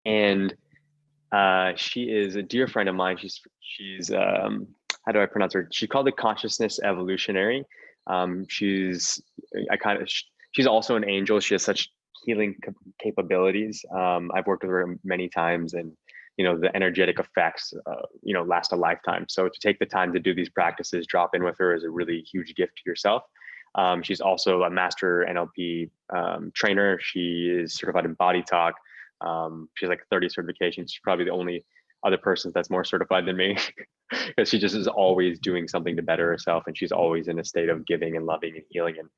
And she is a dear friend of mine. She's how do I pronounce her? She called it consciousness evolutionary. She's I kind of she's also an angel. She has such healing capabilities. I've worked with her many times, and the energetic effects last a lifetime. So to take the time to do these practices, drop in with her, is a really huge gift to yourself. She's also a master NLP trainer. She is certified in body talk. She has like 30 certifications. She's probably the only other person that's more certified than me, because she just is always doing something to better herself, and she's always in a state of giving and loving and healing and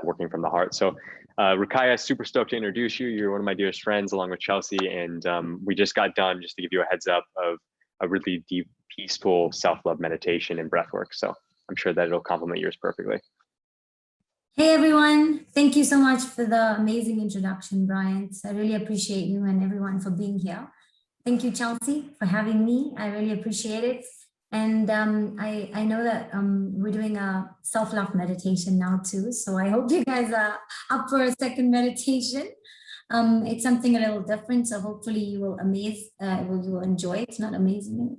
working from the heart. So, Ruqaya, super stoked to introduce you. You're one of my dearest friends, along with Chelsea, and we just got done, just to give you a heads up, of a really deep, peaceful self-love meditation and breath work. So I'm sure that it'll complement yours perfectly. Hey everyone, thank you so much for the amazing introduction, Brian. I really appreciate you and everyone for being here. Thank you, Chelsea, for having me. I really appreciate it. And I know that we're doing a self-love meditation now too. So I hope you guys are up for a second meditation. It's something a little different. So hopefully you will you will enjoy it. It's not amazing.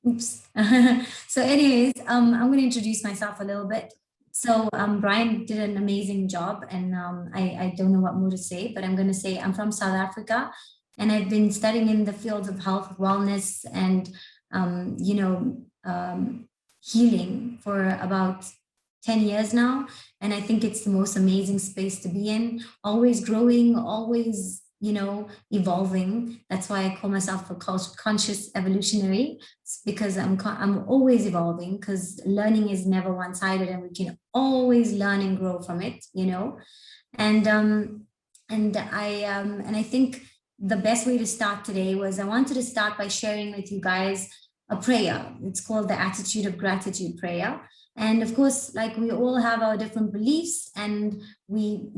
Oops. So anyways, I'm going to introduce myself a little bit. So Brian did an amazing job, and I don't know what more to say, but I'm going to say I'm from South Africa, and I've been studying in the fields of health, wellness, and healing for about 10 years now. And I think it's the most amazing space to be in, always growing, always evolving. That's why I call myself a conscious evolutionary, because I'm always evolving, because learning is never one-sided, and we can always learn and grow from it, and I think the best way to start today was, I wanted to start by sharing with you guys a prayer. It's called the Attitude of Gratitude prayer. And of course, like, we all have our different beliefs, and we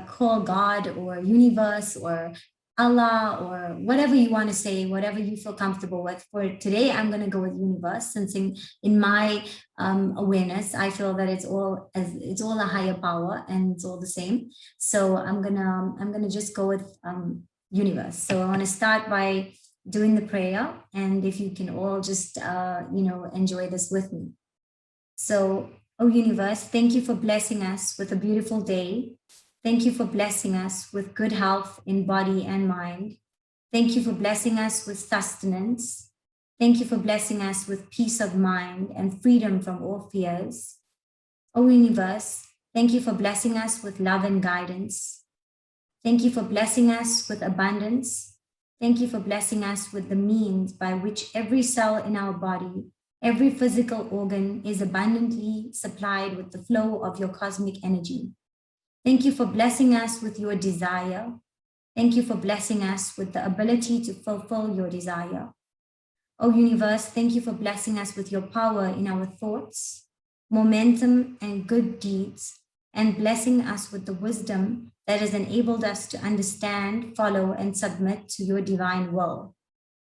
call God or universe or Allah or whatever you want to say, whatever you feel comfortable with. For today, I'm going to go with universe, since in my awareness, I feel that it's all a higher power, and it's all the same. So I'm gonna just go with universe. So I want to start by doing the prayer, and if you can all just enjoy this with me. So, oh universe, thank you for blessing us with a beautiful day. Thank you for blessing us with good health in body and mind. Thank you for blessing us with sustenance. Thank you for blessing us with peace of mind and freedom from all fears. O universe, thank you for blessing us with love and guidance. Thank you for blessing us with abundance. Thank you for blessing us with the means by which every cell in our body, every physical organ, is abundantly supplied with the flow of your cosmic energy. Thank you for blessing us with your desire. Thank you for blessing us with the ability to fulfill your desire. O universe, thank you for blessing us with your power in our thoughts, momentum, and good deeds, and blessing us with the wisdom that has enabled us to understand, follow, and submit to your divine will.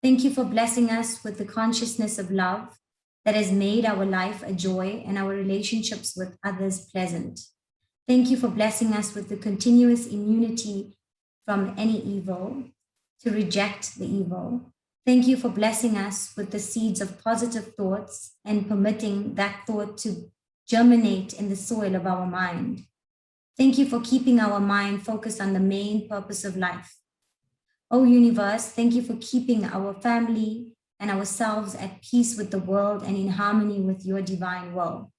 Thank you for blessing us with the consciousness of love that has made our life a joy and our relationships with others pleasant. Thank you for blessing us with the continuous immunity from any evil, to reject the evil. Thank you for blessing us with the seeds of positive thoughts and permitting that thought to germinate in the soil of our mind. Thank you for keeping our mind focused on the main purpose of life. O universe, thank you for keeping our family and ourselves at peace with the world and in harmony with your divine will.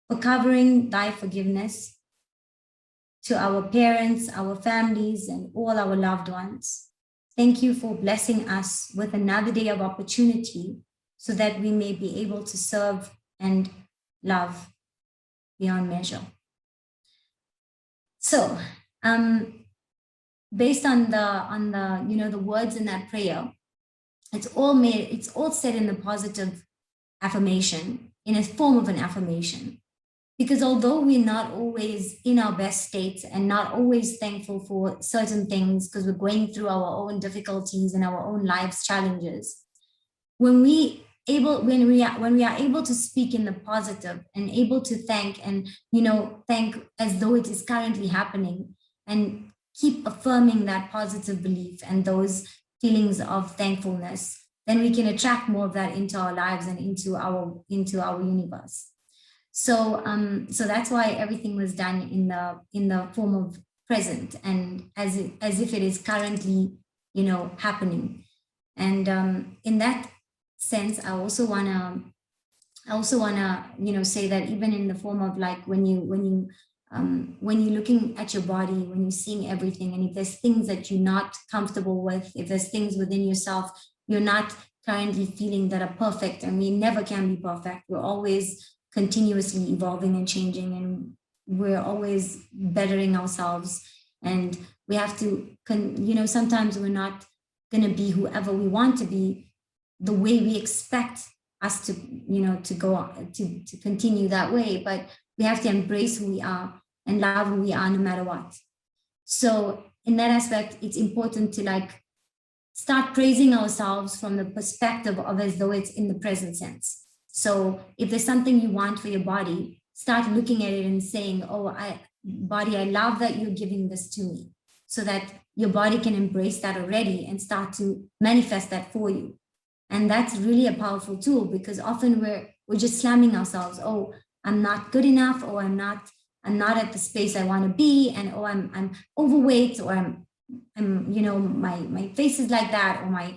For covering thy forgiveness to our parents, our families, and all our loved ones. Thank you for blessing us with another day of opportunity, so that we may be able to serve and love beyond measure. So, based on the words in that prayer, it's all said in the positive affirmation, in a form of an affirmation. Because although we're not always in our best states and not always thankful for certain things, because we're going through our own difficulties and our own life's challenges, when we are able to speak in the positive and able to thank, and thank as though it is currently happening, and keep affirming that positive belief and those feelings of thankfulness, then we can attract more of that into our lives and into our universe. So so that's why everything was done in the form of present, and as if it is currently, you know, happening. And in that sense, I also wanna you know, say that even in the form of like when you're looking at your body, when you're seeing everything, and if there's things that you're not comfortable with, if there's things within yourself you're not currently feeling that are perfect, and we never can be perfect, we're always continuously evolving and changing, and we're always bettering ourselves, and we have to you know, sometimes we're not going to be whoever we want to be the way we expect us to, you know, to go on, to continue that way, but we have to embrace who we are and love who we are no matter what. So in that aspect, it's important to like start praising ourselves from the perspective of as though it's in the present sense. So if there's something you want for your body, start looking at it and saying, oh, body, I love that you're giving this to me, so that your body can embrace that already and start to manifest that for you. And that's really a powerful tool, because often we're just slamming ourselves. Oh, I'm not good enough, or I'm not at the space I want to be, and oh, I'm overweight, or I'm you know, my face is like that, or my,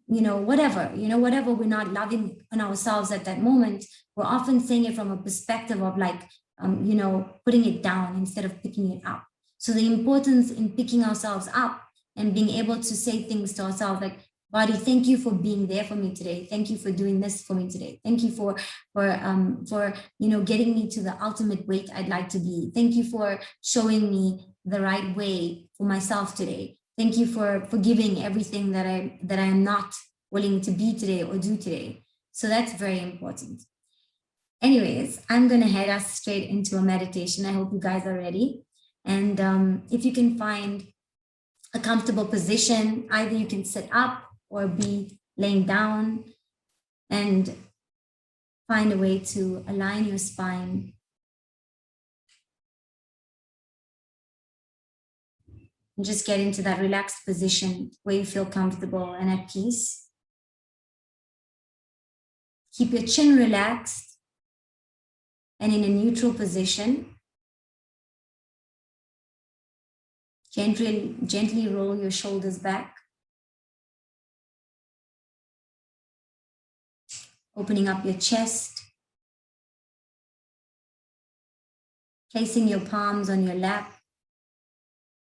you know, whatever we're not loving on ourselves at that moment, we're often saying it from a perspective of like you know, putting it down instead of picking it up. So the importance in picking ourselves up and being able to say things to ourselves like, body, thank you for being there for me today. Thank you for doing this for me today. Thank you for you know, getting me to the ultimate weight I'd like to be. Thank you for showing me the right way for myself today. Thank you for forgiving everything that I am not willing to be today or do today. So that's very important. Anyways, I'm going to head us straight into a meditation. I hope you guys are ready. And if you can find a comfortable position, either you can sit up or be laying down, and find a way to align your spine. And just get into that relaxed position where you feel comfortable and at peace. Keep your chin relaxed and in a neutral position. Gently roll your shoulders back. Opening up your chest. Placing your palms on your lap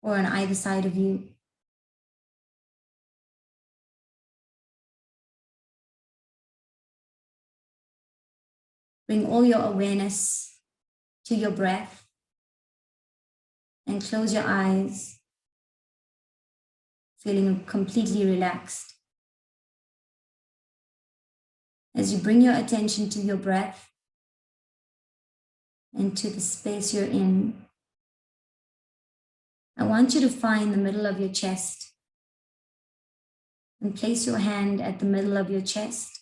or on either side of you. Bring all your awareness to your breath and close your eyes, feeling completely relaxed. As you bring your attention to your breath and to the space you're in, I want you to find the middle of your chest and place your hand at the middle of your chest.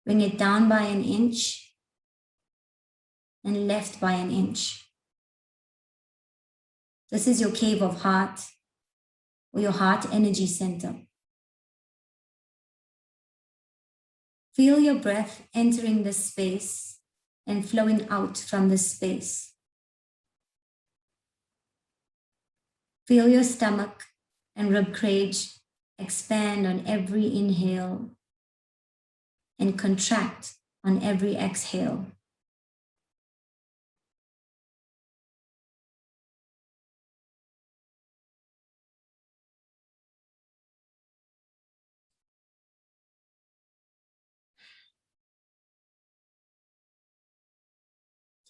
Bring it down by an inch and left by an inch. This is your cave of heart, or your heart energy center. Feel your breath entering this space and flowing out from this space. Feel your stomach and rib cage expand on every inhale and contract on every exhale.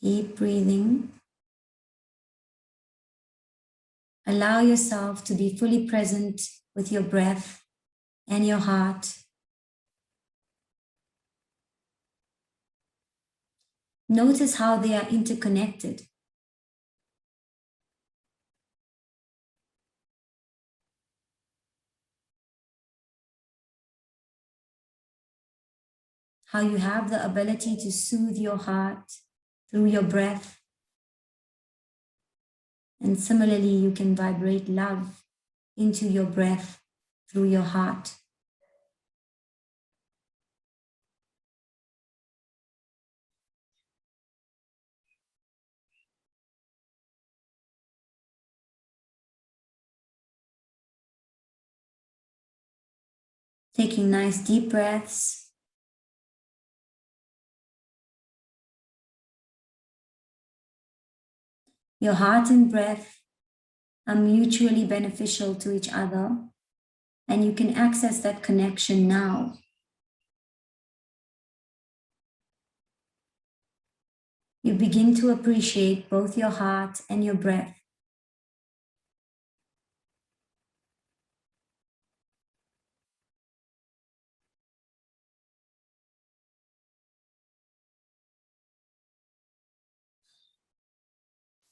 Keep breathing. Allow yourself to be fully present with your breath and your heart. Notice how they are interconnected. How you have the ability to soothe your heart through your breath And similarly, you can vibrate love into your breath through your heart. Taking nice deep breaths. Your heart and breath are mutually beneficial to each other, and you can access that connection now. You begin to appreciate both your heart and your breath.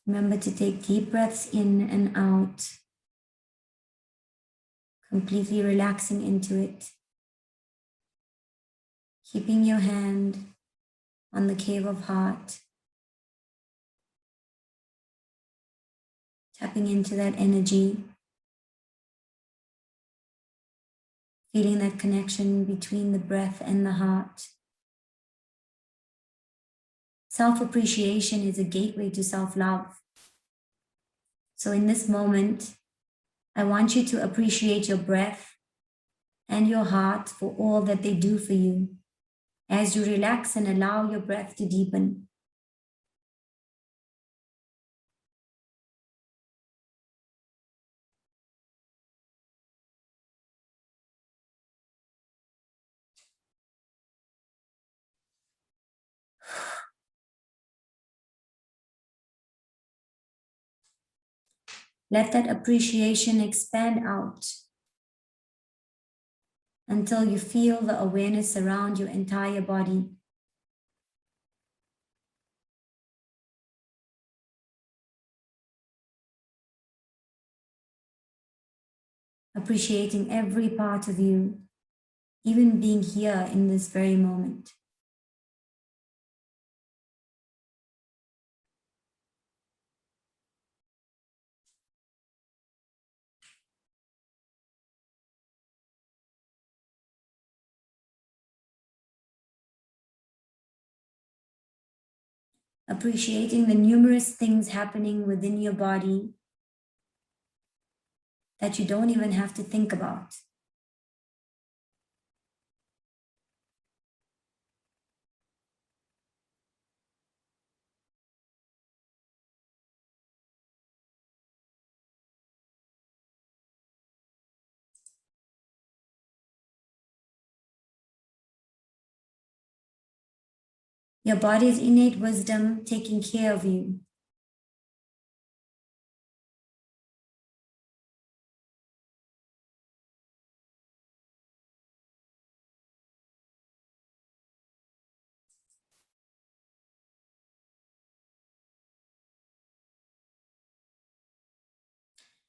Remember to take deep breaths in and out, completely relaxing into it. Keeping your hand on the cave of heart, tapping into that energy, feeling that connection between the breath and the heart. Self-appreciation is a gateway to self-love. So in this moment, I want you to appreciate your breath and your heart for all that they do for you as you relax and allow your breath to deepen. Let that appreciation expand out until you feel the awareness around your entire body. Appreciating every part of you, even being here in this very moment. Appreciating the numerous things happening within your body that you don't even have to think about. Your body's innate wisdom taking care of you.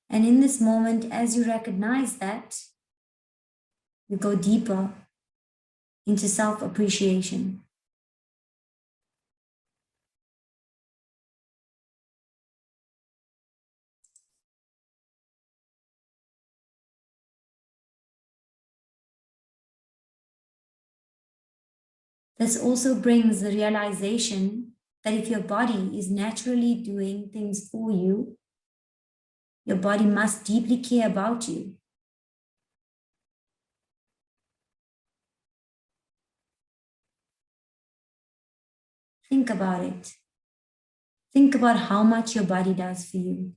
And in this moment, as you recognize that, you go deeper into self-appreciation. This also brings the realization that if your body is naturally doing things for you, your body must deeply care about you. Think about it. Think about how much your body does for you.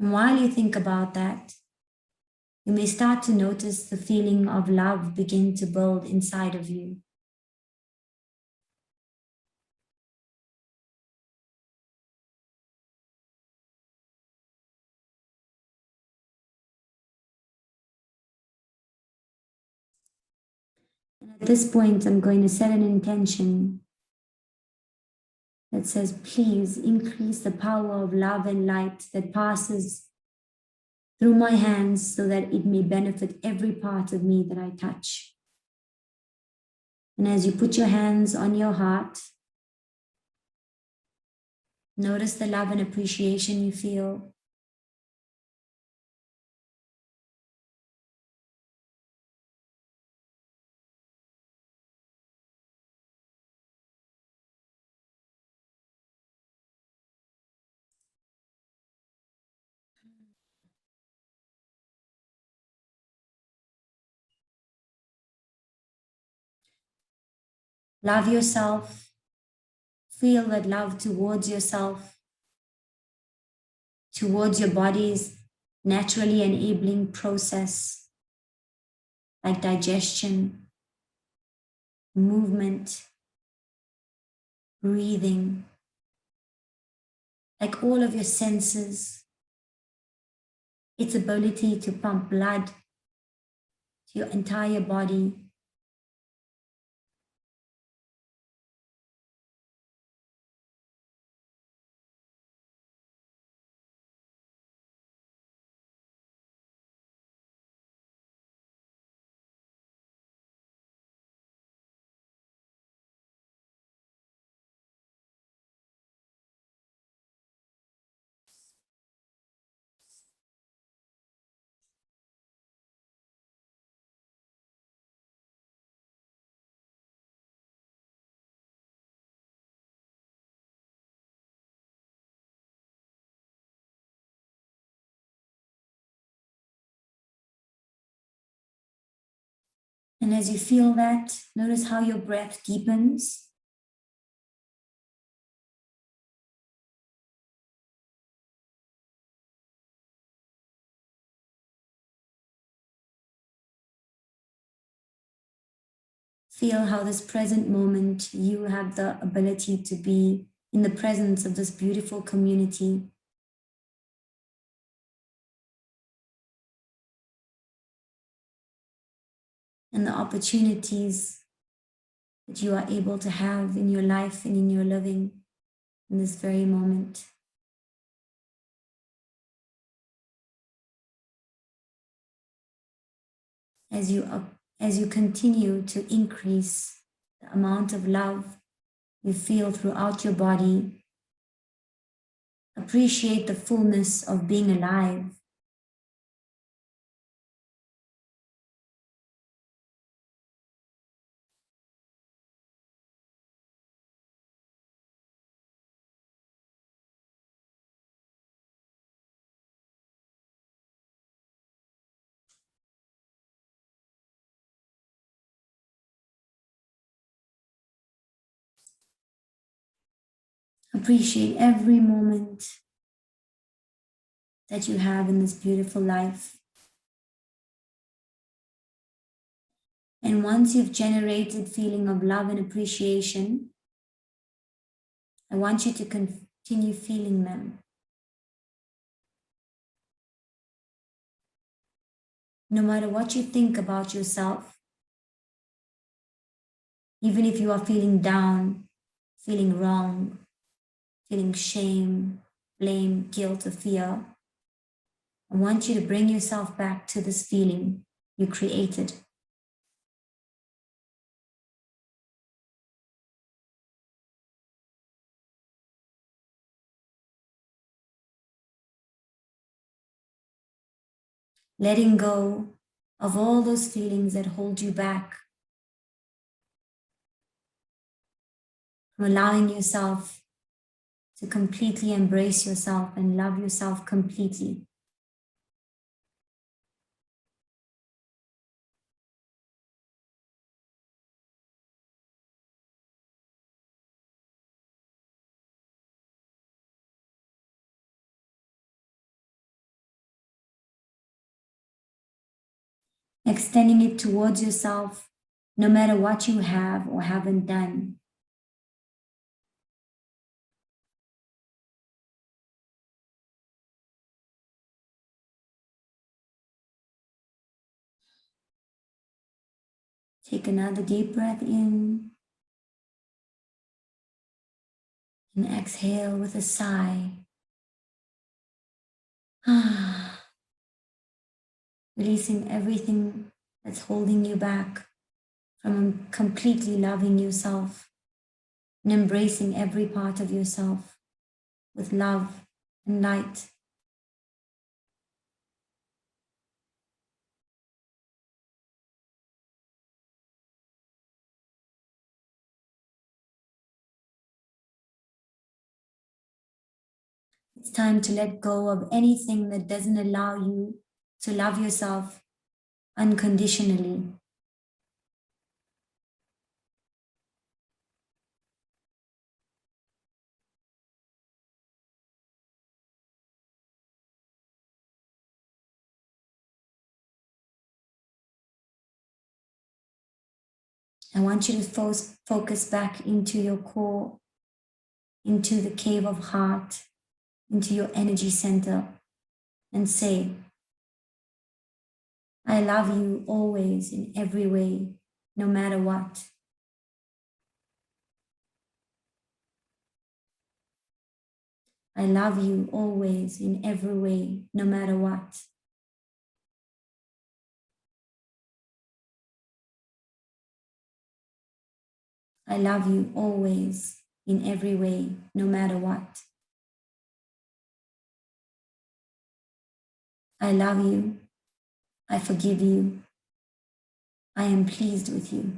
And while you think about that, you may start to notice the feeling of love begin to build inside of you. And at this point, I'm going to set an intention that says, please increase the power of love and light that passes through my hands so that it may benefit every part of me that I touch. And as you put your hands on your heart, notice the love and appreciation you feel. Love yourself. Feel that love towards yourself, towards your body's naturally enabling process like digestion, movement, breathing, like all of your senses, its ability to pump blood to your entire body. And as you feel that, notice how your breath deepens. Feel how this present moment, you have the ability to be in the presence of this beautiful community. And the opportunities that you are able to have in your life and in your living in this very moment. As you continue to increase the amount of love you feel throughout your body, appreciate the fullness of being alive. Appreciate every moment that you have in this beautiful life. And once you've generated feeling of love and appreciation, I want you to continue feeling them. No matter what you think about yourself, even if you are feeling down, feeling wrong, feeling shame, blame, guilt, or fear, I want you to bring yourself back to this feeling you created. Letting go of all those feelings that hold you back, from allowing yourself to completely embrace yourself and love yourself completely. Extending it towards yourself, no matter what you have or haven't done. Take another deep breath in and exhale with a sigh. Releasing everything that's holding you back from completely loving yourself and embracing every part of yourself with love and light. It's time to let go of anything that doesn't allow you to love yourself unconditionally. I want you to focus back into your core, into the cave of heart, into your energy center, and say, I love you always in every way, no matter what. I love you always in every way, no matter what. I love you always in every way, no matter what. I love you. I forgive you. I am pleased with you.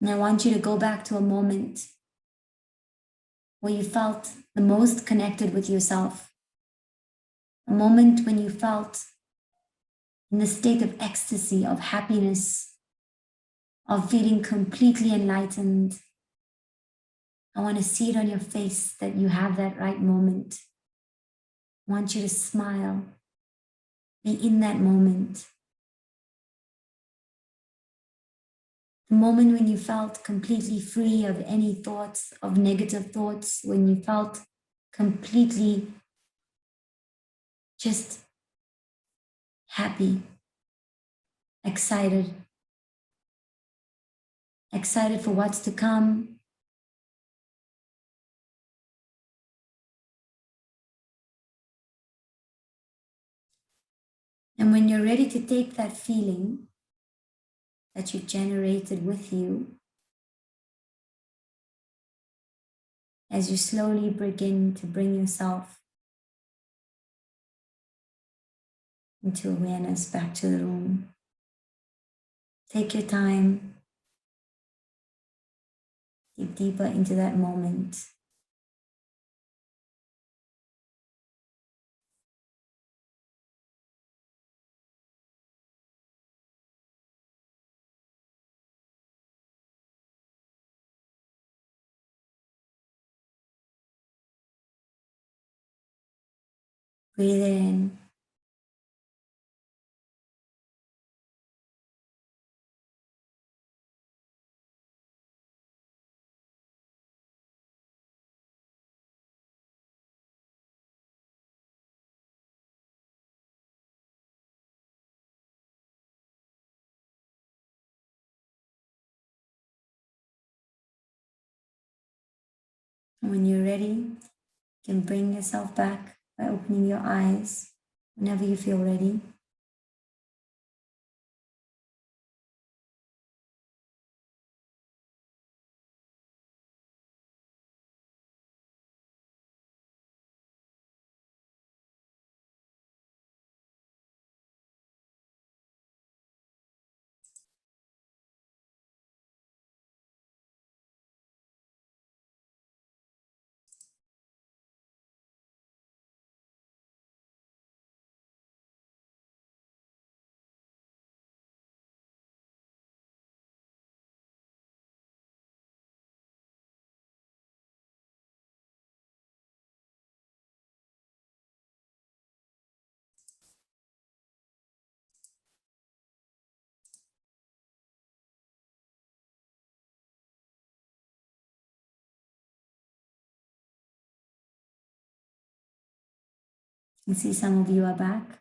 And I want you to go back to a moment where you felt the most connected with yourself, a moment when you felt in the state of ecstasy, of happiness, of feeling completely enlightened. I want to see it on your face that you have that right moment. I want you to smile, be in that moment. The moment when you felt completely free of any thoughts, of negative thoughts, when you felt completely just happy, excited, excited for what's to come. And when you're ready to take that feeling that you've generated with you, as you slowly begin to bring yourself into awareness back to the room, take your time, dig deeper into that moment. Breathe in. When you're ready, you can bring yourself back by opening your eyes whenever you feel ready. You see some of you are back.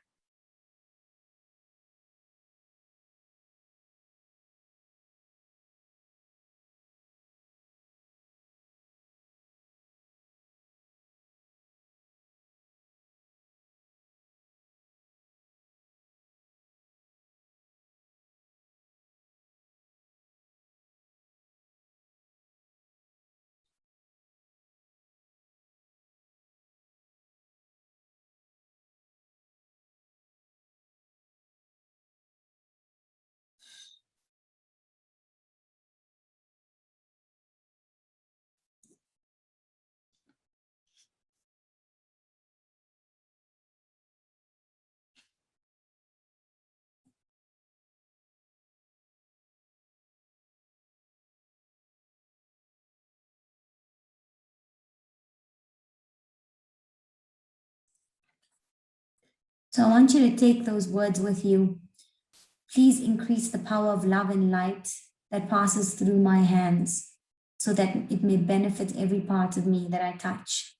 So I want you to take those words with you. Please increase the power of love and light that passes through my hands so that it may benefit every part of me that I touch.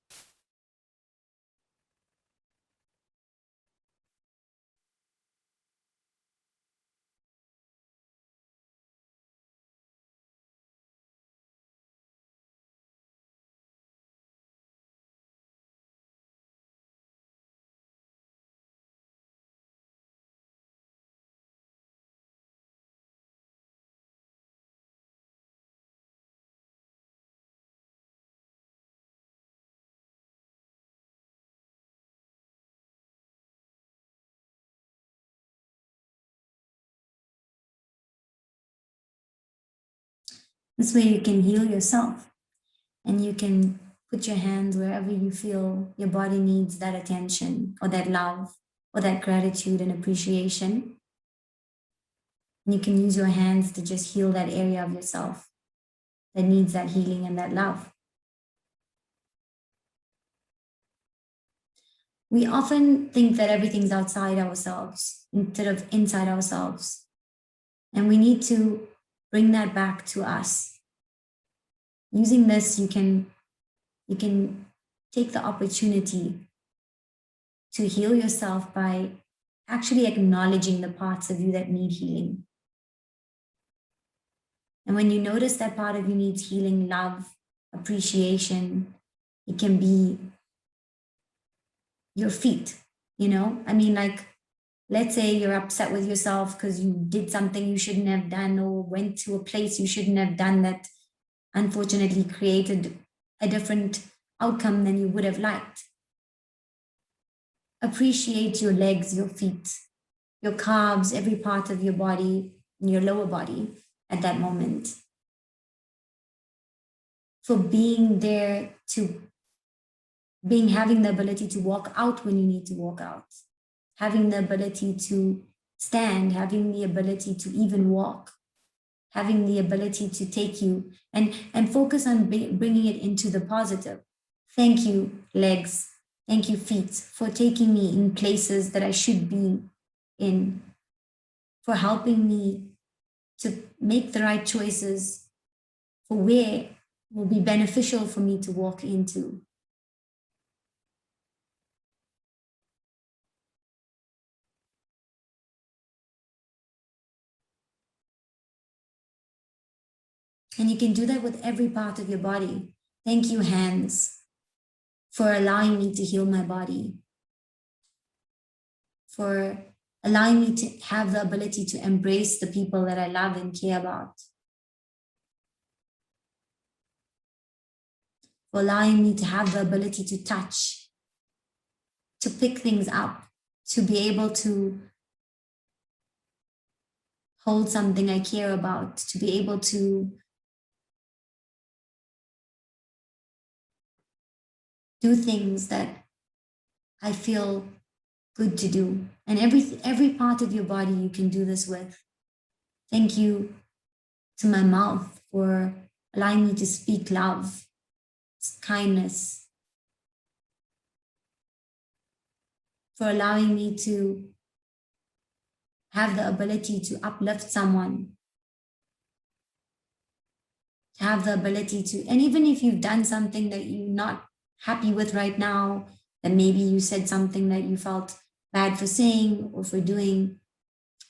This way you can heal yourself and you can put your hands wherever you feel your body needs that attention or that love or that gratitude and appreciation. And you can use your hands to just heal that area of yourself that needs that healing and that love. We often think that everything's outside ourselves instead of inside ourselves. And we need to bring that back to us. Using this, you can take the opportunity to heal yourself by actually acknowledging the parts of you that need healing. And when you notice that part of you needs healing, love, appreciation, it can be your feet, you know? I mean, like, let's say you're upset with yourself because you did something you shouldn't have done or went to a place you shouldn't have done that unfortunately created a different outcome than you would have liked. Appreciate your legs, your feet, your calves, every part of your body, and your lower body at that moment. For being there to having the ability to walk out when you need to walk out, having the ability to stand, having the ability to even walk, having the ability to take you and focus on bringing it into the positive. Thank you, legs. Thank you, feet, for taking me in places that I should be in, for helping me to make the right choices for where will be beneficial for me to walk into. And you can do that with every part of your body. Thank you, hands, for allowing me to heal my body, for allowing me to have the ability to embrace the people that I love and care about, for allowing me to have the ability to touch, to pick things up, to be able to hold something I care about, to be able to do things that I feel good to do. And every part of your body you can do this with. Thank you to my mouth for allowing me to speak love, kindness, for allowing me to have the ability to uplift someone, to have the ability to, and even if you've done something that you're not happy with right now, that maybe you said something that you felt bad for saying or for doing,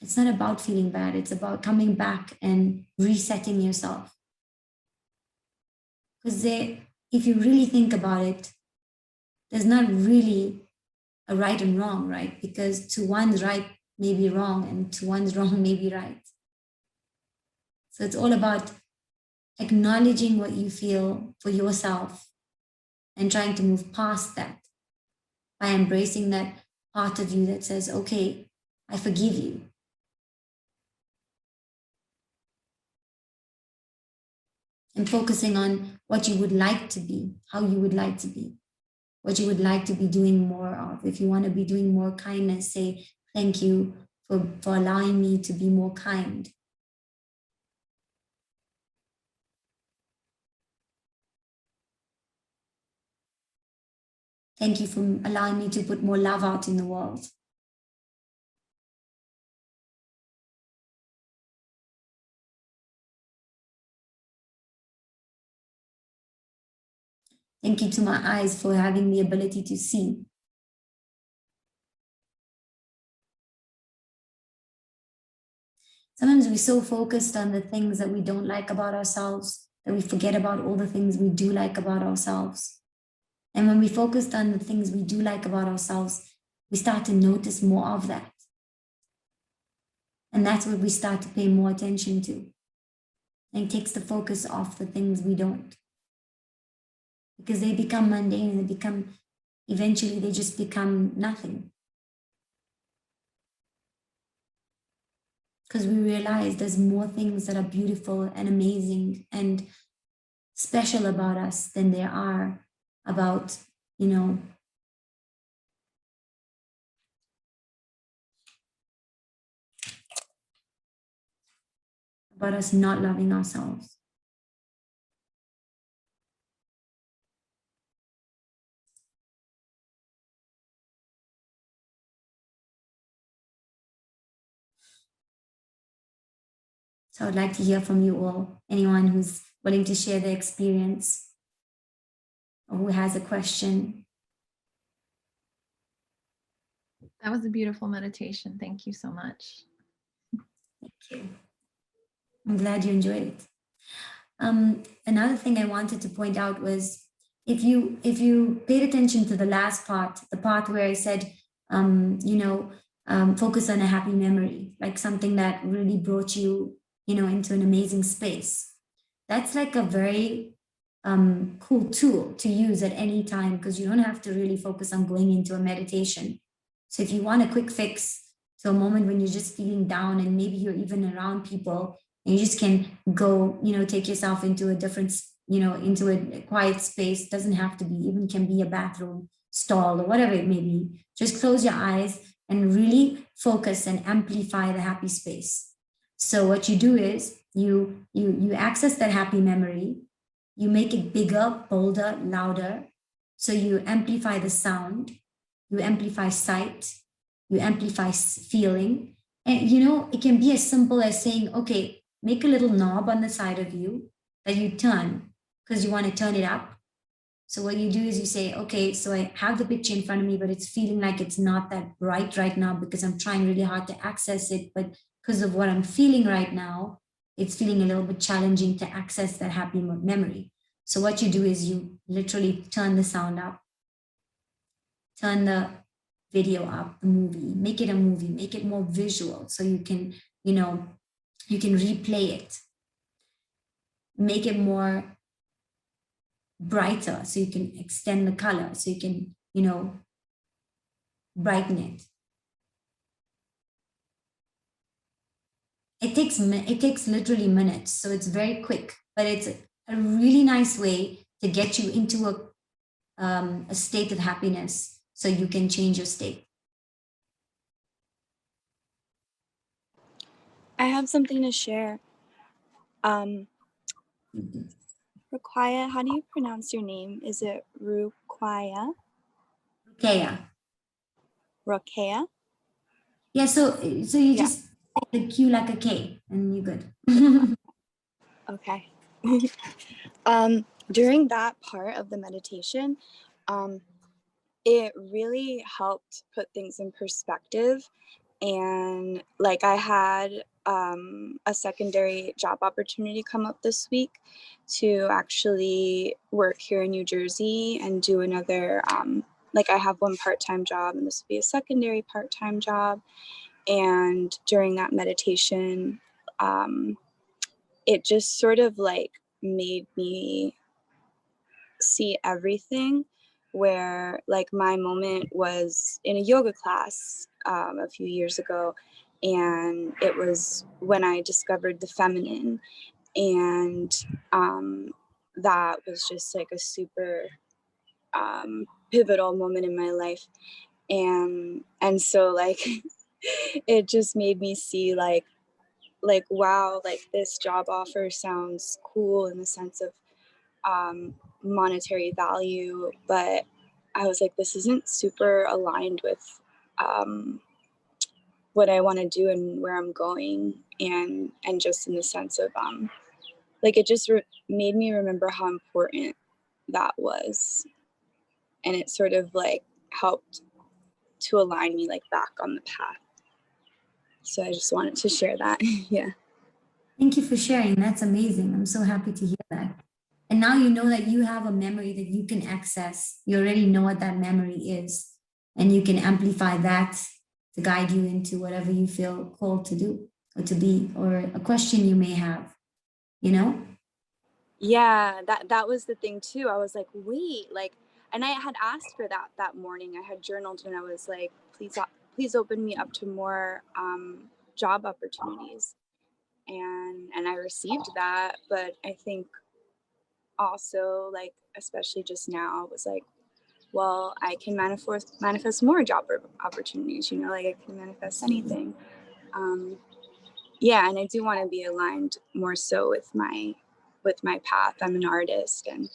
it's not about feeling bad. It's about coming back and resetting yourself. Because if you really think about it, there's not really a right and wrong, right? Because to one's right may be wrong and to one's wrong may be right. So it's all about acknowledging what you feel for yourself and trying to move past that by embracing that part of you that says, okay, I forgive you. And focusing on what you would like to be, how you would like to be, what you would like to be doing more of. If you want to be doing more kindness, say, thank you for allowing me to be more kind. Thank you for allowing me to put more love out in the world. Thank you to my eyes for having the ability to see. Sometimes we're so focused on the things that we don't like about ourselves that we forget about all the things we do like about ourselves. And when we focused on the things we do like about ourselves, we start to notice more of that. And that's what we start to pay more attention to. And it takes the focus off the things we don't. Because they become mundane, eventually they just become nothing. Because we realize there's more things that are beautiful and amazing and special about us than there are about, about us not loving ourselves. So I'd like to hear from you all, anyone who's willing to share their experience or who has a question. That was a beautiful meditation. Thank you so much. Thank you. I'm glad you enjoyed it. Another thing I wanted to point out was if you paid attention to the last part, the part where I said, focus on a happy memory, like something that really brought you, into an amazing space. That's like a very cool tool to use at any time because you don't have to really focus on going into a meditation. So if you want a quick fix to a moment when you're just feeling down and maybe you're even around people and you just can go, take yourself into a different, into a quiet space, doesn't have to be, even can be a bathroom stall or whatever it may be. Just close your eyes and really focus and amplify the happy space. So what you do is you access that happy memory, you make it bigger, bolder, louder. So you amplify the sound, you amplify sight, you amplify feeling. And it can be as simple as saying, okay, make a little knob on the side of you that you turn because you want to turn it up. So what you do is you say, okay, so I have the picture in front of me, but it's feeling like it's not that bright right now because I'm trying really hard to access it. But because of what I'm feeling right now, it's feeling a little bit challenging to access that happy memory. So what you do is you literally turn the sound up, turn the video up, the movie, make it a movie, make it more visual so you can, you can replay it, make it more brighter so you can extend the color, so you can, brighten it. It takes literally minutes, so it's very quick, but it's a really nice way to get you into a state of happiness so you can change your state. I have something to share. Ruqaya, how do you pronounce your name? Is it Ruqaya? Ruqaya. Ruqaya? Yeah, so you just say the Q like a K and you're good. Okay. During that part of the meditation, it really helped put things in perspective. And like I had a secondary job opportunity come up this week to actually work here in New Jersey and do another, like I have one part-time job and this would be a secondary part-time job. And during that meditation, it just sort of like made me see everything, where like my moment was in a yoga class a few years ago, and it was when I discovered the feminine, and that was just like a super pivotal moment in my life. And so like it just made me see like wow, like this job offer sounds cool in the sense of monetary value, but I was like, this isn't super aligned with what I want to do and where I'm going, and just in the sense of like it just made me remember how important that was. And it sort of like helped to align me like back on the path. So I just wanted to share that. Yeah. Thank you for sharing. That's amazing. I'm so happy to hear that. And now you know that you have a memory that you can access. You already know what that memory is, and you can amplify that to guide you into whatever you feel called to do or to be, or a question you may have, you know? Yeah, that was the thing too. I was like, wait, like, and I had asked for that morning. I had journaled and I was like, please open me up to more job opportunities. And I received that, but I think also, like, especially just now, it was like, well, I can manifest more job opportunities, you know, like I can manifest anything. Yeah, and I do want to be aligned more so with my path. I'm an artist, and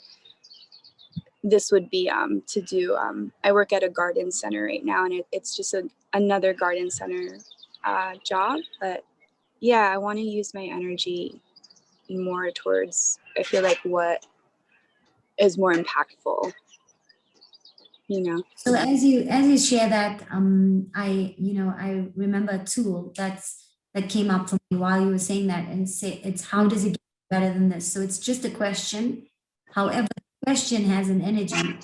this would be to do. I work at a garden center right now, and it's just another garden center job. But yeah, I want to use my energy more towards, I feel like, what is more impactful, you know. So as you share that, I remember a tool that came up for me while you were saying that, and say it's how does it get better than this? So it's just a question. However, the question has an energy.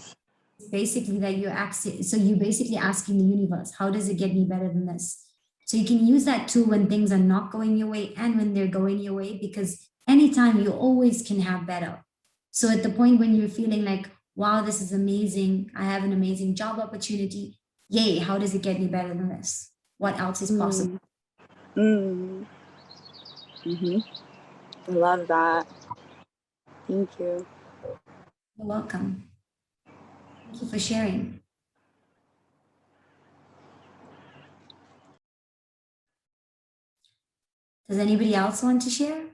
It's basically that you're asking. So you're basically asking the universe, how does it get me better than this? So you can use that tool when things are not going your way and when they're going your way, because anytime you always can have better. So at the point when you're feeling like, wow, this is amazing, I have an amazing job opportunity, yay, how does it get me better than this? What else is possible? Mm. Mm-hmm. I love that. Thank you. You're welcome. Thank you for sharing. Does anybody else want to share?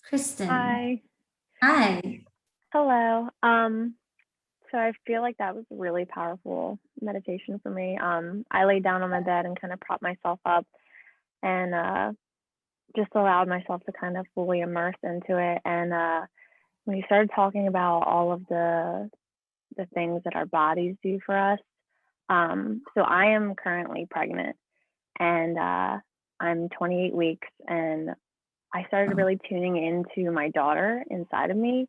Kristen. Hi. Hi. Hello. So I feel like that was a really powerful meditation for me. I laid down on my bed and kind of propped myself up and just allowed myself to kind of fully immerse into it. And when you started talking about all of the things that our bodies do for us, so I am currently pregnant, and I'm 28 weeks, and I started really tuning into my daughter inside of me.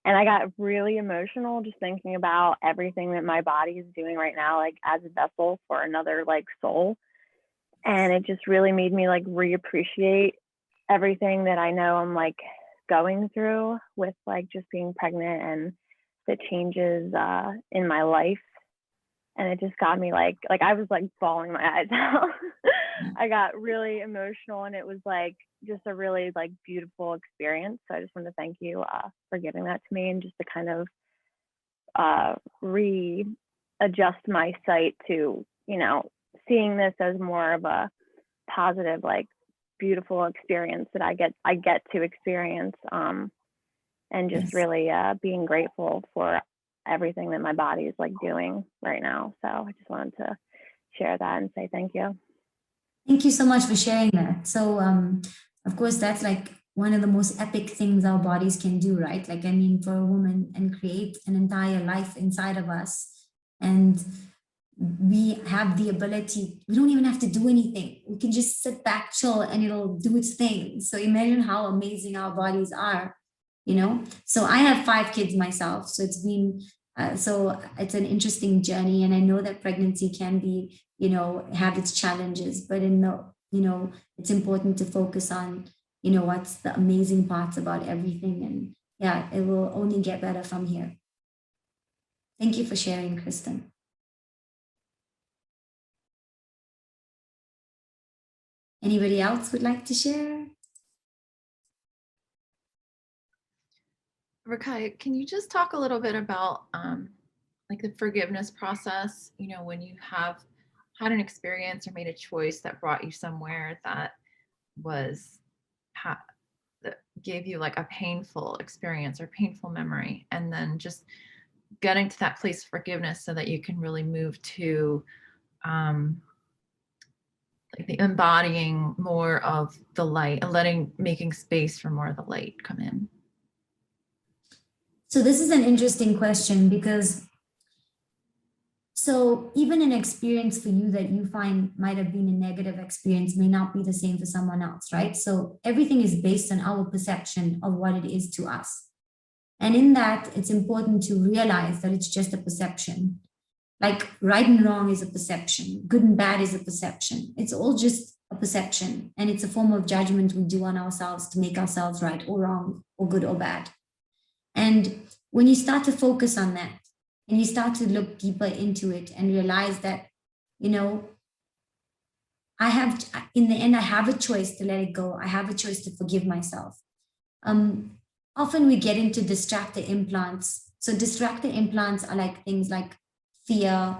And I got really emotional just thinking about everything that my body is doing right now, like as a vessel for another like soul. And it just really made me like reappreciate everything that I know I'm like going through with like just being pregnant and the changes in my life. And it just got me like I was like bawling my eyes out. I got really emotional, and it was like just a really like beautiful experience. So I just want to thank you for giving that to me, and just to kind of readjust my sight to, you know, seeing this as more of a positive, like beautiful experience that I get to experience, and just really being grateful for everything that my body is like doing right now. So I just wanted to share that and say thank you. Thank you so much for sharing that. So, of course, that's like one of the most epic things our bodies can do, right? Like, I mean, for a woman, and create an entire life inside of us. And we have the ability, we don't even have to do anything. We can just sit back, chill, and it'll do its thing. So imagine how amazing our bodies are, you know? So I have 5 kids myself. So it's been, so it's an interesting journey. And I know that pregnancy can be, you know, have its challenges, but in the, you know, it's important to focus on, you know, what's the amazing parts about everything. And yeah, it will only get better from here. Thank you for sharing, Kristen. Anybody else would like to share? Ruqaya, can you just talk a little bit about like the forgiveness process, you know, when you have had an experience or made a choice that brought you somewhere that was that gave you like a painful experience or painful memory, and then just getting to that place of forgiveness so that you can really move to like the embodying more of the light and making space for more of the light come in. So this is an interesting question because so even an experience for you that you find might have been a negative experience may not be the same for someone else, right? So everything is based on our perception of what it is to us. And in that, it's important to realize that it's just a perception. Like right and wrong is a perception, good and bad is a perception. It's all just a perception. And it's a form of judgment we do on ourselves to make ourselves right or wrong or good or bad. And when you start to focus on that and you start to look deeper into it and realize that, you know, in the end, I have a choice to let it go. I have a choice to forgive myself. Often we get into distractor implants. So distractor implants are like things like fear,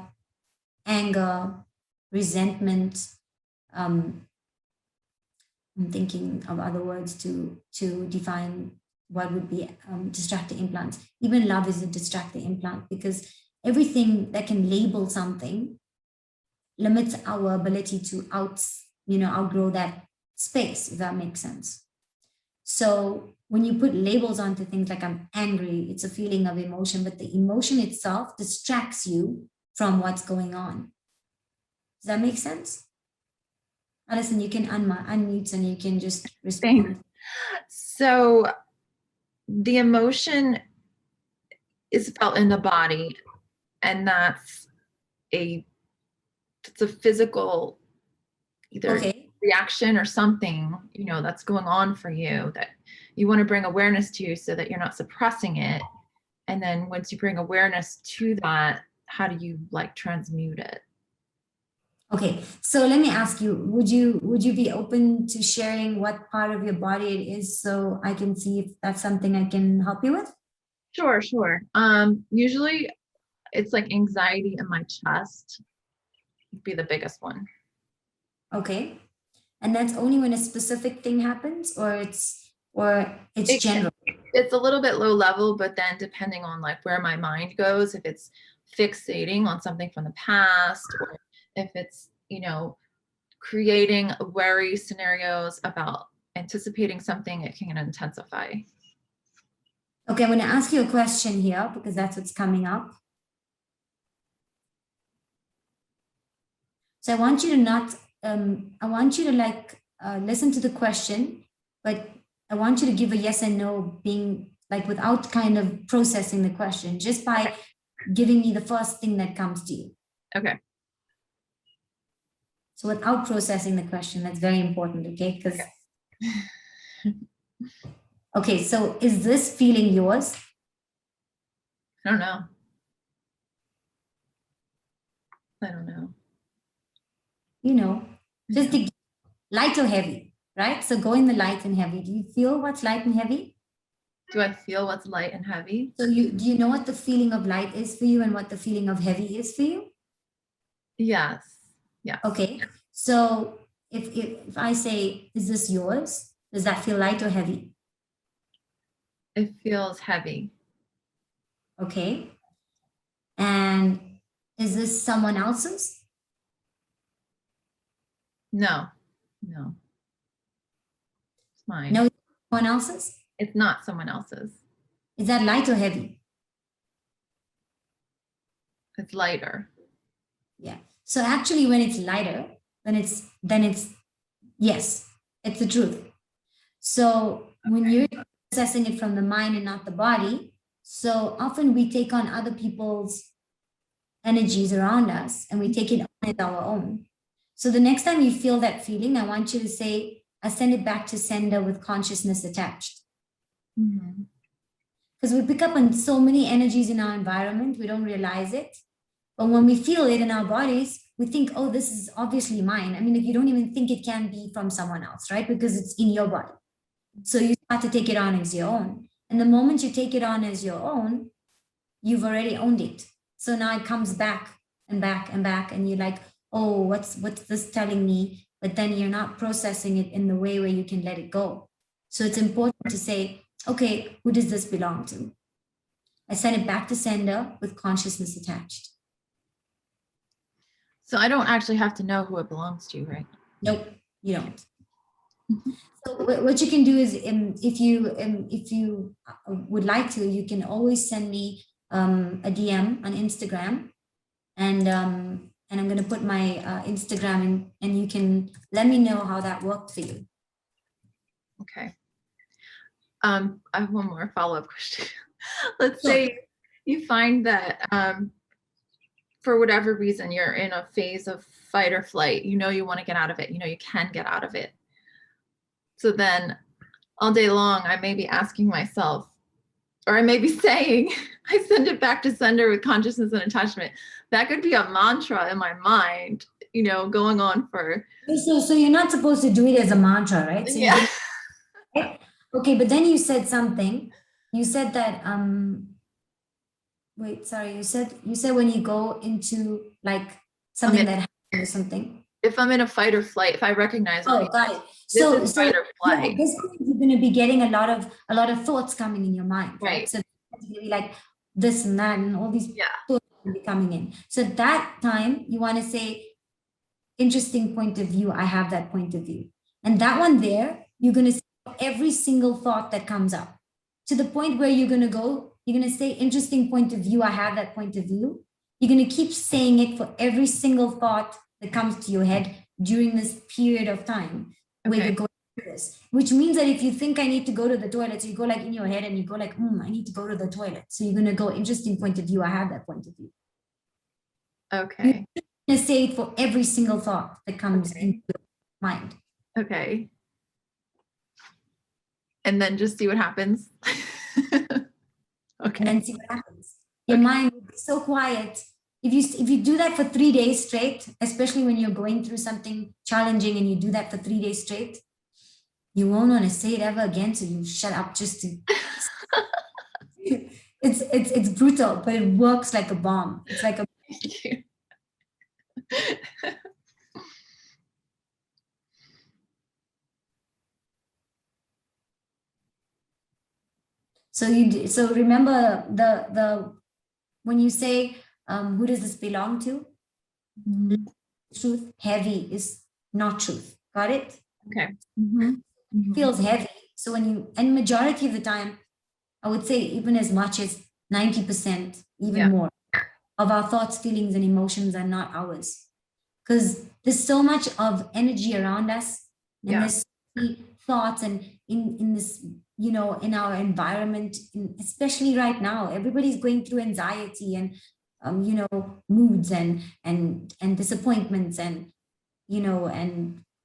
anger, resentment. I'm thinking of other words to define what would be distractor implants. Even love is a distractor implant because everything that can label something limits our ability to outgrow that space, if that makes sense. So when you put labels onto things like I'm angry, it's a feeling of emotion, but the emotion itself distracts you from what's going on. Does that make sense? Alison, you can unmute and you can just respond. Thanks. So the emotion is felt in the body, and it's a physical either reaction or something, you know, that's going on for you that you want to bring awareness to so that you're not suppressing it. And then once you bring awareness to that, how do you like transmute it? Okay, so let me ask you, would you be open to sharing what part of your body it is so I can see if that's something I can help you with? Sure. Usually it's like anxiety in my chest would be the biggest one. Okay. And that's only when a specific thing happens or it's general? It's a little bit low level, but then depending on like where my mind goes, if it's fixating on something from the past, or if it's, you know, creating worry scenarios about anticipating something, it can intensify. Okay, I'm going to ask you a question here because that's what's coming up. So I want you to listen to the question, but I want you to give a yes and no, being like without kind of processing the question, just by giving me the first thing that comes to you. Okay. So without processing the question, that's very important, okay? Because okay, so is this feeling yours? I don't know. You know, just light or heavy, right? So go in the light and heavy. Do you feel what's light and heavy? Do I feel what's light and heavy? So do you know what the feeling of light is for you and what the feeling of heavy is for you? Yes. Yeah. Okay. So if I say, is this yours? Does that feel light or heavy? It feels heavy. Okay. And is this someone else's? No. It's mine. No, someone else's? It's not someone else's. Is that light or heavy? It's lighter. Yeah. So actually when it's lighter, then it's yes, it's the truth. So when you're assessing it from the mind and not the body, so often we take on other people's energies around us and we take it on as our own. So the next time you feel that feeling, I want you to say, I send it back to sender with consciousness attached. Because we pick up on so many energies in our environment, we don't realize it. But when we feel it in our bodies, we think, oh, this is obviously mine. I mean, if you don't even think it can be from someone else, right? Because it's in your body. So you start to take it on as your own. And the moment you take it on as your own, you've already owned it. So now it comes back and back and back. And you're like, oh, what's this telling me? But then you're not processing it in the way where you can let it go. So it's important to say, okay, who does this belong to? I send it back to sender with consciousness attached. So I don't actually have to know who it belongs to, right? Nope, you don't. So what you can do is, if you would like to, you can always send me a DM on Instagram, and I'm going to put my Instagram in, and you can let me know how that worked for you. Okay. I have one more follow-up question. Let's Sure. say you find that for whatever reason you're in a phase of fight or flight, you know you want to get out of it, you know you can get out of it. So then all day long I may be asking myself, or I may be saying, I send it back to sender with consciousness and attachment. That could be a mantra in my mind, you know, going on for. So you're not supposed to do it as a mantra, right? So Yeah. right? Okay, but then you said something. You said that wait, sorry. You said when you go into like something that happened or something. If I'm in a fight or flight, if I recognize, Oh, okay, got it. this So is fight or flight. yeah, this means you're going to be getting a lot of thoughts coming in your mind, right? Right. So it's going to be like this and that, and all these thoughts will be coming in. So at that time, you want to say, interesting point of view. I have that point of view, and that one there, you're going to say every single thought that comes up, to the point where you're going to go. You're going to say, interesting point of view. I have that point of view. You're going to keep saying it for every single thought that comes to your head during this period of time where you're going through this. Which means that if you think I need to go to the toilet, so you go like in your head and you go like, I need to go to the toilet. So you're going to go, interesting point of view. I have that point of view. Okay. You're going to say it for every single thought that comes into your mind. Okay. And then just see what happens. Okay. And then see what happens. Your mind will be so quiet. If you do that for 3 days straight, especially when you're going through something challenging and you do that for 3 days straight, you won't want to say it ever again. So you shut up just to. It's brutal, but it works like a bomb. It's like a. Thank you. So remember the when you say who does this belong to? Mm-hmm. Truth. Heavy is not truth. Got it? Okay. Mm-hmm. Mm-hmm. Feels heavy. So and majority of the time, I would say even as much as 90%, even more, of our thoughts, feelings, and emotions are not ours. Because there's so much of energy around us, and there's so many thoughts, and in this, in our environment, especially right now, everybody's going through anxiety and moods and disappointments and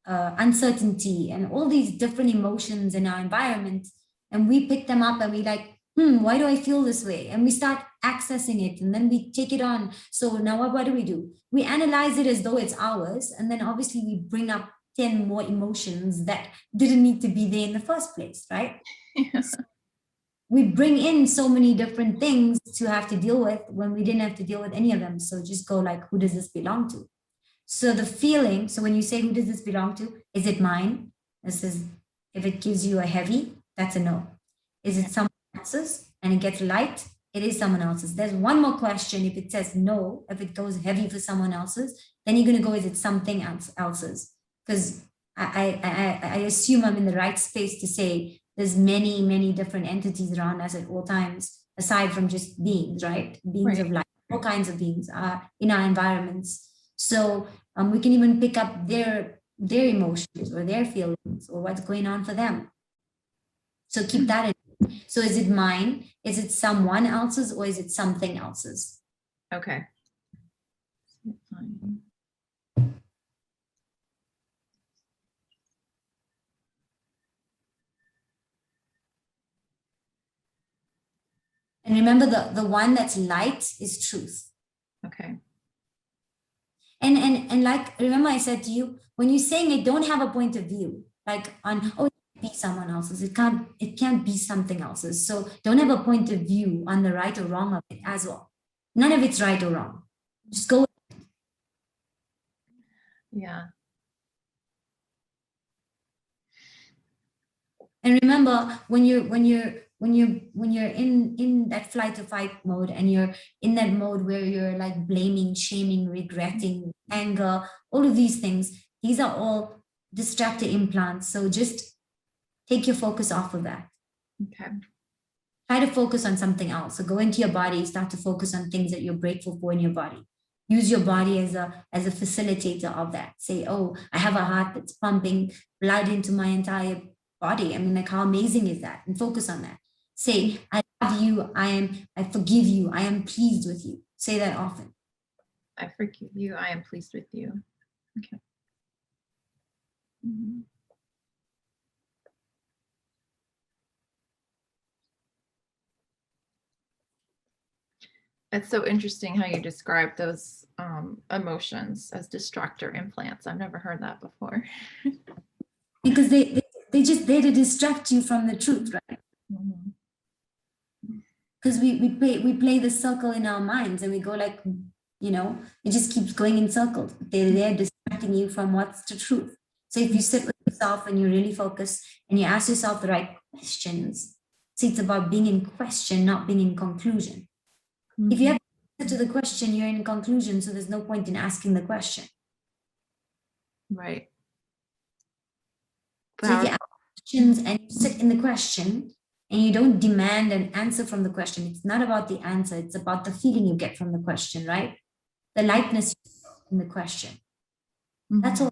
uncertainty and all these different emotions in our environment, and we pick them up and we like, why do I feel this way? And we start accessing it, and then we take it on. So now what do? We analyze it as though it's ours, and then obviously we bring up 10 more emotions that didn't need to be there in the first place, right? So we bring in so many different things to have to deal with when we didn't have to deal with any of them. So just go like, who does this belong to? So the feeling, so when you say, who does this belong to? Is it mine? This is, if it gives you a heavy, that's a no. Is it someone else's and it gets light? It is someone else's. There's one more question. If it says no, if it goes heavy for someone else's, then you're going to go, is it something else's? Because I assume I'm in the right space to say there's many, many different entities around us at all times, aside from just beings, right? Beings of light, all kinds of beings are in our environments. So we can even pick up their emotions or their feelings or what's going on for them. So keep that in. So is it mine? Is it someone else's, or is it something else's? Okay. And remember, the one that's light is truth. Okay. And like, remember I said to you, when you're saying it, don't have a point of view, like on, oh, it can't be someone else's. It can't be something else's. So don't have a point of view on the right or wrong of it as well. None of it's right or wrong. Just go. Yeah. And remember, when you're in that flight or fight mode, and you're in that mode where you're like blaming, shaming, regretting, anger, all of these things, these are all distractor implants. So just take your focus off of that. Okay. Try to focus on something else. So go into your body, start to focus on things that you're grateful for in your body. Use your body as a facilitator of that. Say, oh, I have a heart that's pumping blood into my entire body. I mean, like, how amazing is that? And focus on that. Say, I love you, I forgive you, I am pleased with you. Say that often. I forgive you. I am pleased with you. Okay. Mhm. It's so interesting how you describe those emotions as distractor implants. I've never heard that before. Because they just there to distract you from the truth, right? Mhm. Because we play the circle in our minds and we go like, you know, it just keeps going in circles. They're distracting you from what's the truth. So if you sit with yourself and you really focus and you ask yourself the right questions, see, it's about being in question, not being in conclusion. If you have to answer to the question, you're in conclusion, so there's no point in asking the question. Right. So if you ask questions and you sit in the question and you don't demand an answer from the question, it's not about the answer, it's about the feeling you get from the question, right? The lightness in the question. That's all.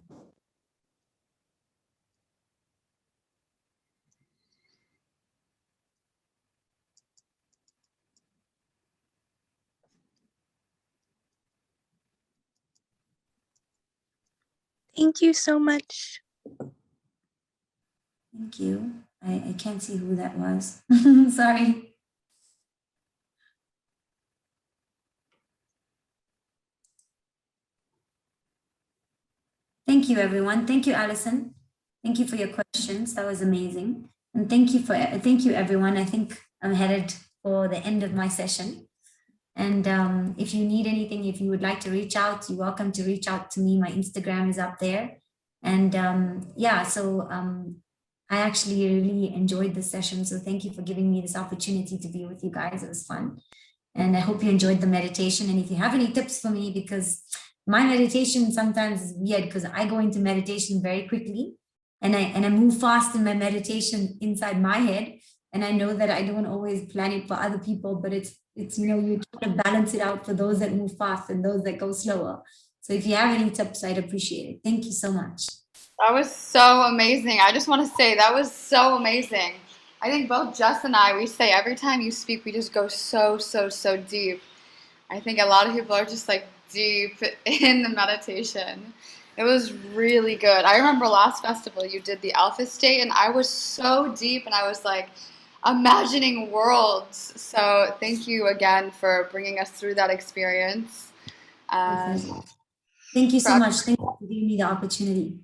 Thank you so much. Thank you. I can't see who that was. Sorry. Thank you, everyone. Thank you, Alison. Thank you for your questions. That was amazing. And thank you, everyone. I think I'm headed for the end of my session. And if you need anything, if you would like to reach out, you're welcome to reach out to me. My Instagram is up there. And I actually really enjoyed this session. So thank you for giving me this opportunity to be with you guys. It was fun. And I hope you enjoyed the meditation. And if you have any tips for me, because my meditation sometimes is weird because I go into meditation very quickly and I move fast in my meditation inside my head. And I know that I don't always plan it for other people, but it's you try to balance it out for those that move fast and those that go slower. So if you have any tips, I'd appreciate it. Thank you so much. That was so amazing. I just want to say that was so amazing. I think both Jess and I, we say every time you speak, we just go so, so, so deep. I think a lot of people are just like deep in the meditation. It was really good. I remember last festival you did the Alpha State and I was so deep and I was like imagining worlds. So thank you again for bringing us through that experience. Thank you so much. Thank you for giving me the opportunity.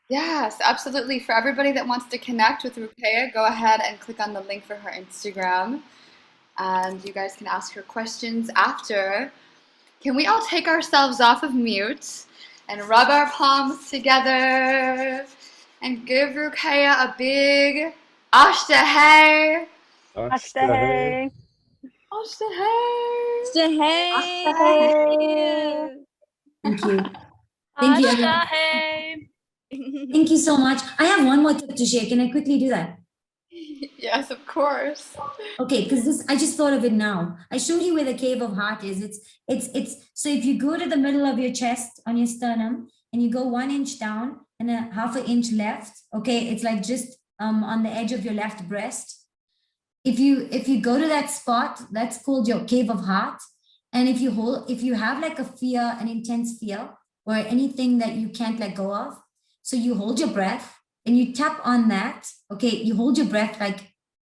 Yes, absolutely. For everybody that wants to connect with Ruqaya, go ahead and click on the link for her Instagram. And you guys can ask her questions after. Can we all take ourselves off of mute and rub our palms together and give Ruqaya a big Ashtahay? Ashtahay. Ashtahay. Hey. Thank you. Thank you, everyone. Thank you so much. I have one more tip to share. Can I quickly do that? Yes, of course. Okay, because I just thought of it now. I showed you where the cave of heart is. It's so if you go to the middle of your chest on your sternum and you go 1 inch down and a half an inch left, okay, it's like just on the edge of your left breast. If you go to that spot, that's called your cave of heart. And if you have like a fear, an intense fear, or anything that you can't let go of, so you hold your breath and you tap on that. Okay, you hold your breath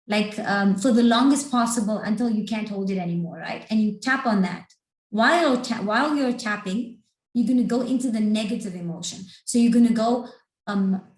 like for the longest possible until you can't hold it anymore, right? And you tap on that. While you're tapping, you're going to go into the negative emotion. So you're going to go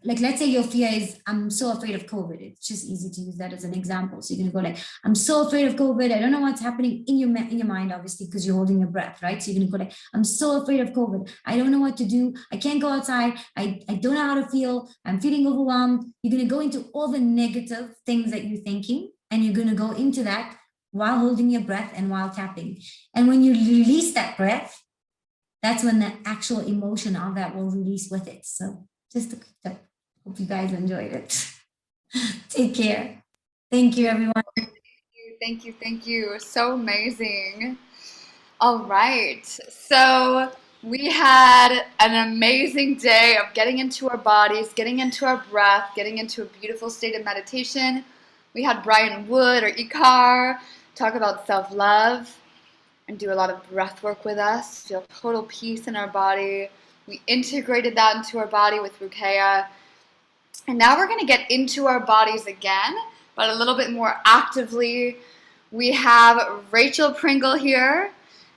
like, let's say your fear is, I'm so afraid of COVID. It's just easy to use that as an example. So you're going to go like, I'm so afraid of COVID. I don't know what's happening in your mind, obviously, because you're holding your breath, right? So you're going to go like, I'm so afraid of COVID. I don't know what to do. I can't go outside. I don't know how to feel. I'm feeling overwhelmed. You're going to go into all the negative things that you're thinking, and you're going to go into that while holding your breath and while tapping. And when you release that breath, that's when the actual emotion of that will release with it. So just a quick tip. Hope you guys enjoyed it. Take care. Thank you, everyone. Thank you. Thank you. So amazing. All right. So we had an amazing day of getting into our bodies, getting into our breath, getting into a beautiful state of meditation. We had Brian Wood or Ikar talk about self-love and do a lot of breath work with us, feel total peace in our body. We integrated that into our body with Ruqaya. And now we're going to get into our bodies again, but a little bit more actively. We have Rachel Pringle here,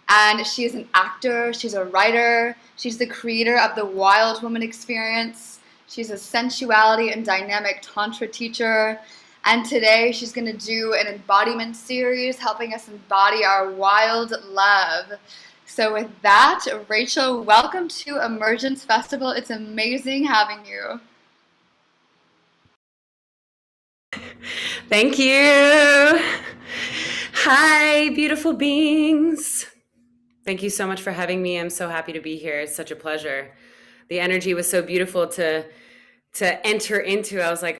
and she is an actor, she's a writer, she's the creator of the Wild Woman Experience. She's a sensuality and dynamic tantra teacher. And today she's going to do an embodiment series helping us embody our wild love. So with that, Rachel, welcome to Emergence Festival. It's amazing having you. Thank you. Hi, beautiful beings. Thank you so much for having me. I'm so happy to be here. It's such a pleasure. The energy was so beautiful to enter into. I was like,